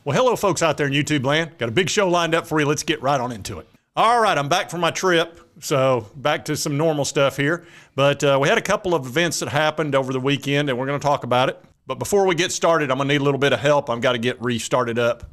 Well, hello, folks out there in YouTube land. Got a big show lined up for you. Let's get right on into it. All right, I'm back from my trip, so back to some normal stuff here. But we had a couple of events that happened over the weekend, and we're going to talk about it. But before we get started, I'm going to need a little bit of help. I've got to get restarted up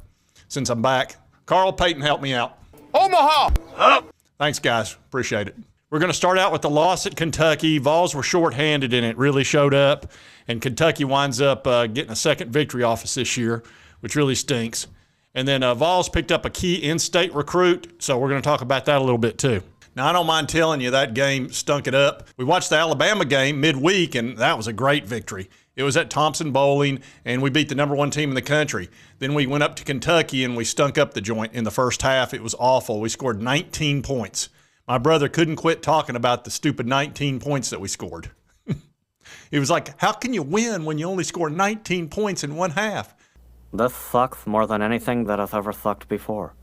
since I'm back. Carl Payton, help me out. Omaha! Up. Thanks, guys. Appreciate it. We're going to start out with the loss at Kentucky. Vols were shorthanded, and it really showed up. And Kentucky winds up getting a second victory off us this year, which really stinks. And then Vols picked up a key in-state recruit, so we're going to talk about that a little bit too. Now, I don't mind telling you that game stunk it up. We watched the Alabama game midweek, and that was a great victory. It was at Thompson Bowling, and we beat the #1 team in the country. Then we went up to Kentucky, and we stunk up the joint in the first half. It was awful. We scored 19 points. My brother couldn't quit talking about the stupid 19 points that we scored. He was like, how can you win when you only score 19 points in one half? This sucks more than anything that has ever sucked before.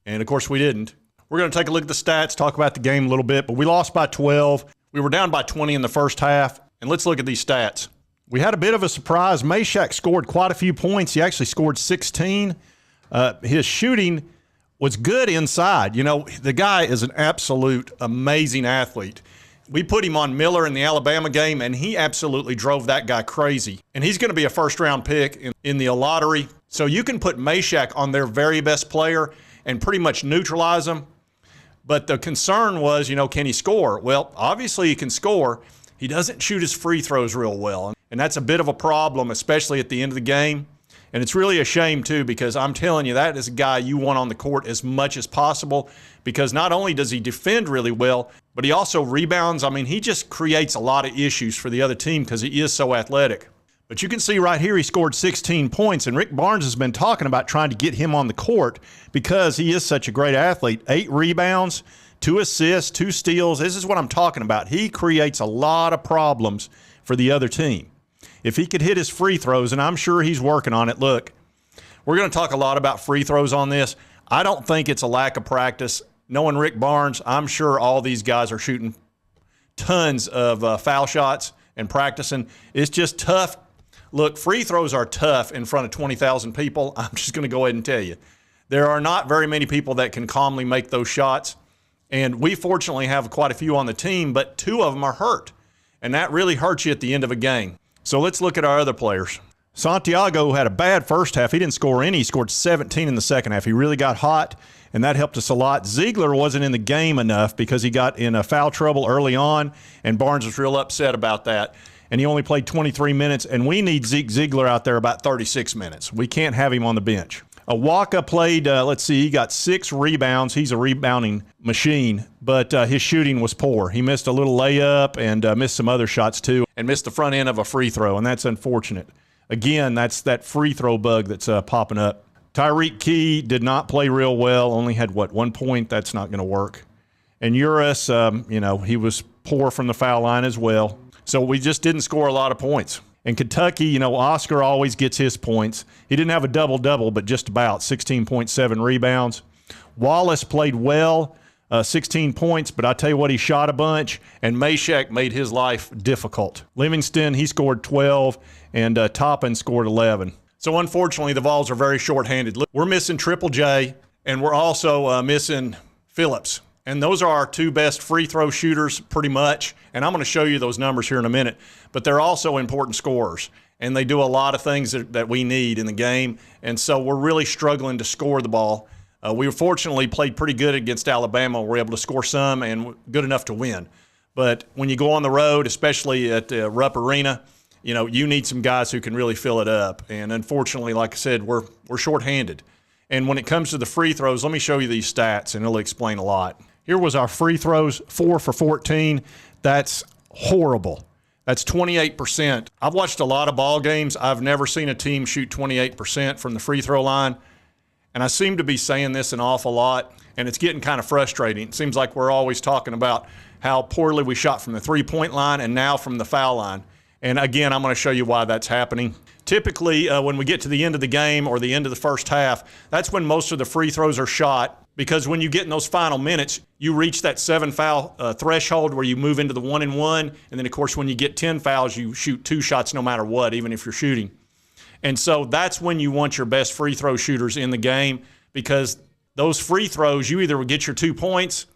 And, of course, we didn't. We're going to take a look at the stats, talk about the game a little bit, but we lost by 12. We were down by 20 in the first half, and let's look at these stats. We had a bit of a surprise. Meshack scored quite a few points. He actually scored 16. His shooting was good inside. You know, the guy is an absolute amazing athlete. We put him on Miller in the Alabama game, and he absolutely drove that guy crazy. And he's going to be a first-round pick in the lottery. So you can put Meshack on their very best player and pretty much neutralize him. But the concern was, you know, can he score? Well, obviously he can score. He doesn't shoot his free throws real well. And that's a bit of a problem, especially at the end of the game. And it's really a shame, too, because I'm telling you, that is a guy you want on the court as much as possible, because not only does he defend really well, but he also rebounds. I mean, he just creates a lot of issues for the other team because he is so athletic. But you can see right here he scored 16 points, and Rick Barnes has been talking about trying to get him on the court because he is such a great athlete. 8 rebounds, 2 assists, 2 steals. This is what I'm talking about. He creates a lot of problems for the other team. If he could hit his free throws, and I'm sure he's working on it. Look, we're going to talk a lot about free throws on this. I don't think it's a lack of practice. Knowing Rick Barnes, I'm sure all these guys are shooting tons of foul shots and practicing. It's just tough. Look, free throws are tough in front of 20,000 people. I'm just going to go ahead and tell you. There are not very many people that can calmly make those shots. And we fortunately have quite a few on the team, but 2 of them are hurt. And that really hurts you at the end of a game. So let's look at our other players. Santiago had a bad first half. He didn't score any. He scored 17 in the second half. He really got hot, and that helped us a lot. Ziegler wasn't in the game enough because he got in foul trouble early on, and Barnes was real upset about that. And he only played 23 minutes, and we need Zeke Ziegler out there about 36 minutes. We can't have him on the bench. Awaka played, he got 6 rebounds. He's a rebounding machine, but his shooting was poor. He missed a little layup and missed some other shots too, and missed the front end of a free throw, and that's unfortunate. Again, that's that free throw bug that's popping up. Tyreek Key did not play real well, only had, 1 point? That's not going to work. And Uris, he was poor from the foul line as well. So we just didn't score a lot of points. In Kentucky, Oscar always gets his points. He didn't have a double-double, but just about 16.7 rebounds. Wallace played well, 16 points, but I tell you what, he shot a bunch, and Meshack made his life difficult. Livingston, he scored 12, and Toppin scored 11. So unfortunately, the Vols are very shorthanded. Look, we're missing Triple J, and we're also missing Phillips. And those are our 2 best free throw shooters pretty much. And I'm going to show you those numbers here in a minute. But they're also important scorers. And they do a lot of things that we need in the game. And so we're really struggling to score the ball. We fortunately played pretty good against Alabama. We were able to score some and good enough to win. But when you go on the road, especially at Rupp Arena, you need some guys who can really fill it up. And unfortunately, like I said, we're shorthanded. And when it comes to the free throws, let me show you these stats, and it'll explain a lot. Here was our free throws, 4 for 14. That's horrible. That's 28%. I've watched a lot of ball games. I've never seen a team shoot 28% from the free throw line. And I seem to be saying this an awful lot, and it's getting kind of frustrating. It seems like we're always talking about how poorly we shot from the three-point line and now from the foul line. And again, I'm going to show you why that's happening. Typically, when we get to the end of the game or the end of the first half, that's when most of the free throws are shot, because when you get in those final minutes, you reach that 7 foul threshold where you move into the 1-and-1. And then, of course, when you get 10 fouls, you shoot 2 shots no matter what, even if you're shooting. And so that's when you want your best free throw shooters in the game, because those free throws, you either will get your 2 points,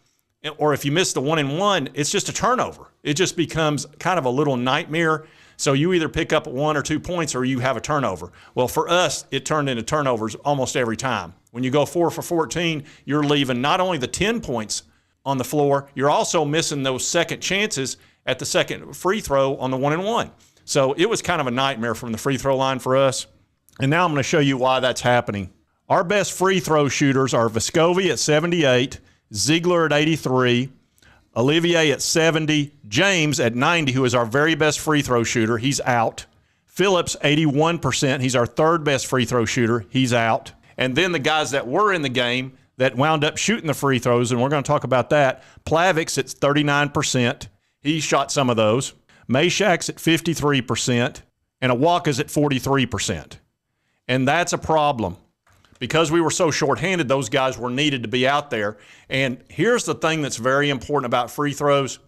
or if you miss the 1-and-1, it's just a turnover. It just becomes kind of a little nightmare. So you either pick up 1 or 2 points or you have a turnover. Well, for us, it turned into turnovers almost every time. When you go 4 for 14, you're leaving not only the 10 points on the floor, you're also missing those second chances at the second free throw on the 1-and-1. So it was kind of a nightmare from the free throw line for us. And now I'm going to show you why that's happening. Our best free throw shooters are Vescovi at 78, Ziegler at 83, Olivier at 70, James at 90, who is our very best free throw shooter. He's out. Phillips, 81%. He's our third best free throw shooter. He's out. And then the guys that were in the game that wound up shooting the free throws, and we're going to talk about that. Plavix at 39%. He shot some of those. Meshak's at 53%. And Awaka's at 43%. And that's a problem. Because we were so shorthanded, those guys were needed to be out there. And here's the thing that's very important about free throws.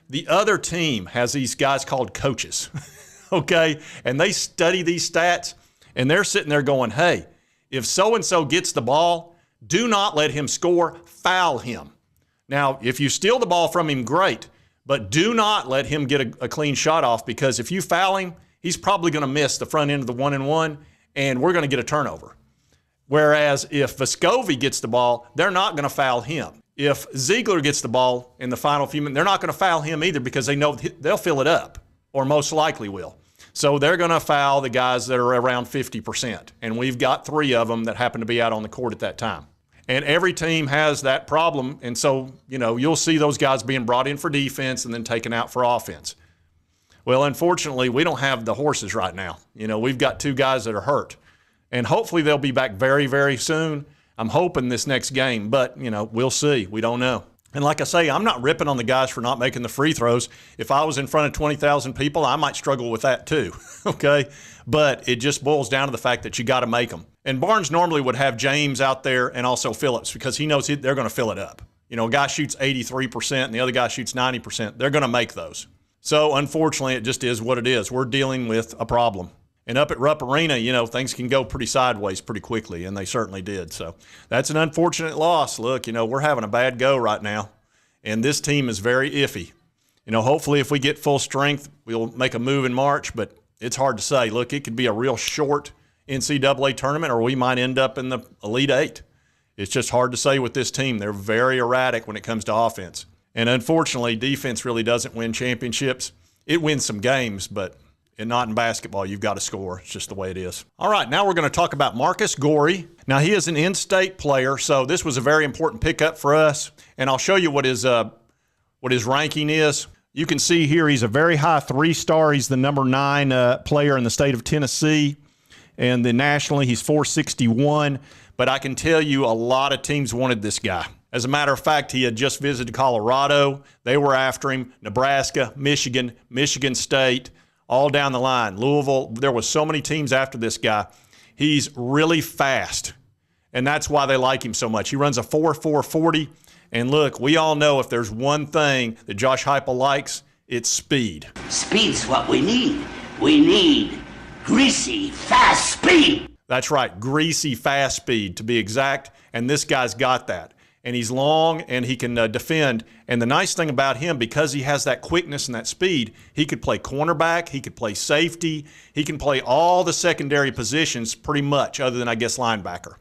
The other team has these guys called coaches, okay? And they study these stats, and they're sitting there going, hey, if so-and-so gets the ball, do not let him score, foul him. Now, if you steal the ball from him, great, but do not let him get a clean shot off, because if you foul him, he's probably going to miss the front end of the 1-and-1, and we're going to get a turnover. Whereas if Vescovi gets the ball, they're not going to foul him. If Ziegler gets the ball in the final few minutes, they're not going to foul him either, because they know they'll fill it up, or most likely will. So they're going to foul the guys that are around 50%. And we've got 3 of them that happen to be out on the court at that time. And every team has that problem. And so, you'll see those guys being brought in for defense and then taken out for offense. Well, unfortunately, we don't have the horses right now. We've got 2 guys that are hurt. And hopefully they'll be back very, very soon. I'm hoping this next game, but, we'll see. We don't know. And like I say, I'm not ripping on the guys for not making the free throws. If I was in front of 20,000 people, I might struggle with that too, okay? But it just boils down to the fact that you got to make them. And Barnes normally would have James out there and also Phillips, because he knows they're going to fill it up. A guy shoots 83% and the other guy shoots 90%. They're going to make those. So, unfortunately, it just is what it is. We're dealing with a problem. And up at Rupp Arena, things can go pretty sideways pretty quickly, and they certainly did. So that's an unfortunate loss. Look, we're having a bad go right now, and this team is very iffy. Hopefully if we get full strength, we'll make a move in March, but it's hard to say. Look, it could be a real short NCAA tournament, or we might end up in the Elite Eight. It's just hard to say with this team. They're very erratic when it comes to offense. And unfortunately, defense really doesn't win championships. It wins some games, but and not in basketball. You've got to score. It's just the way it is. All right, now we're going to talk about Marcus Gore. Now, he is an in-state player, so this was a very important pickup for us. And I'll show you what his ranking is. You can see here he's a very high 3-star. He's the number 9 player in the state of Tennessee. And then nationally, he's 461. But I can tell you a lot of teams wanted this guy. As a matter of fact, he had just visited Colorado. They were after him. Nebraska, Michigan, Michigan State, all down the line. Louisville, there was so many teams after this guy. He's really fast, and that's why they like him so much. He runs a 4.40, and look, we all know if there's one thing that Josh Heupel likes, it's speed. Speed's what we need. We need greasy, fast speed. That's right, greasy, fast speed to be exact, and this guy's got that. And he's long, and he can defend. And the nice thing about him, because he has that quickness and that speed, he could play cornerback, he could play safety, he can play all the secondary positions pretty much, other than, I guess, linebacker.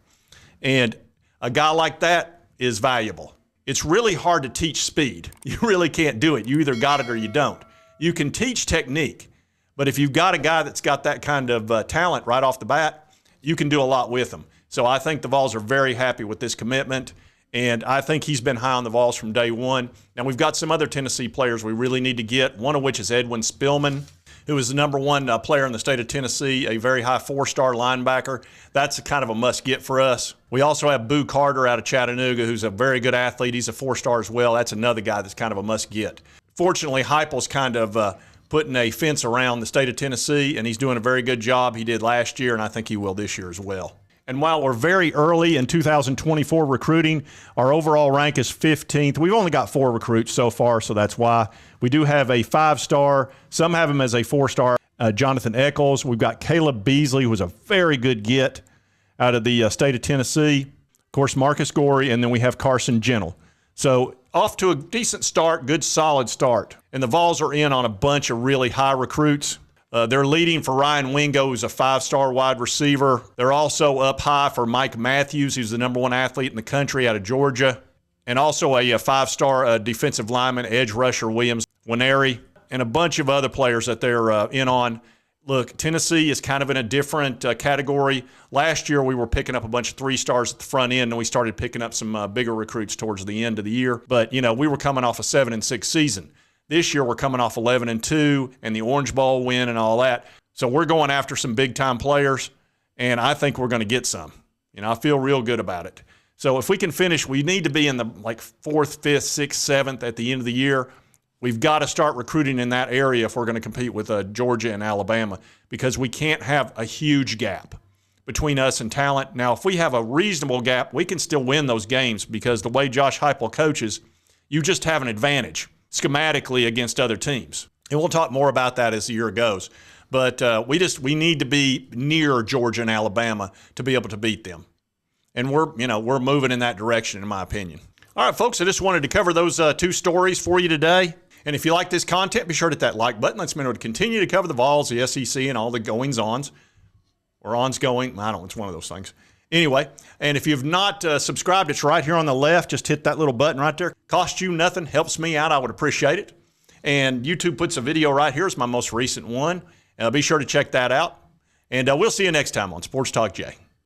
And a guy like that is valuable. It's really hard to teach speed. You really can't do it. You either got it or you don't. You can teach technique, but if you've got a guy that's got that kind of talent right off the bat, you can do a lot with him. So I think the Vols are very happy with this commitment. And I think he's been high on the Vols from day one. Now, we've got some other Tennessee players we really need to get, one of which is Edwin Spillman, who is the number 1 player in the state of Tennessee, a very high 4-star linebacker. That's kind of a must-get for us. We also have Boo Carter out of Chattanooga, who's a very good athlete. He's a 4-star as well. That's another guy that's kind of a must-get. Fortunately, Heupel's kind of putting a fence around the state of Tennessee, and he's doing a very good job. He did last year, and I think he will this year as well. And while we're very early in 2024 recruiting, our overall rank is 15th. We've only got 4 recruits so far, so that's why. We do have a 5-star. Some have him as a 4-star. Jonathan Eccles. We've got Caleb Beasley, who was a very good get out of the state of Tennessee. Of course, Marcus Gore, and then we have Carson Gentle. So off to a decent start, good solid start. And the Vols are in on a bunch of really high recruits. They're leading for Ryan Wingo, who's a 5-star wide receiver. They're also up high for Mike Matthews, who's the #1 athlete in the country out of Georgia. And also a 5-star defensive lineman, edge rusher Williams Winery, and a bunch of other players that they're in on. Look, Tennessee is kind of in a different category. Last year, we were picking up a bunch of 3-stars at the front end, and we started picking up some bigger recruits towards the end of the year. But, we were coming off a 7-6 season. This year, we're coming off 11-2 and the Orange Bowl win and all that. So we're going after some big-time players, and I think we're going to get some. I feel real good about it. So if we can finish, we need to be in the 4th, 5th, 6th, 7th at the end of the year. We've got to start recruiting in that area if we're going to compete with Georgia and Alabama, because we can't have a huge gap between us and talent. Now, if we have a reasonable gap, we can still win those games, because the way Josh Heupel coaches, you just have an advantage schematically against other teams. And we'll talk more about that as the year goes. But we need to be near Georgia and Alabama to be able to beat them. And we're moving in that direction, in my opinion. All right, folks, I just wanted to cover those 2 stories for you today. And if you like this content, be sure to hit that like button. Let's me know to continue to cover the Vols, the SEC, and all the goings-ons. Or ons-going. I don't know. It's one of those things. Anyway, and if you've not subscribed, it's right here on the left. Just hit that little button right there. Costs you nothing. Helps me out. I would appreciate it. And YouTube puts a video right here. It's my most recent one. Be sure to check that out. And we'll see you next time on Sports Talk Jay.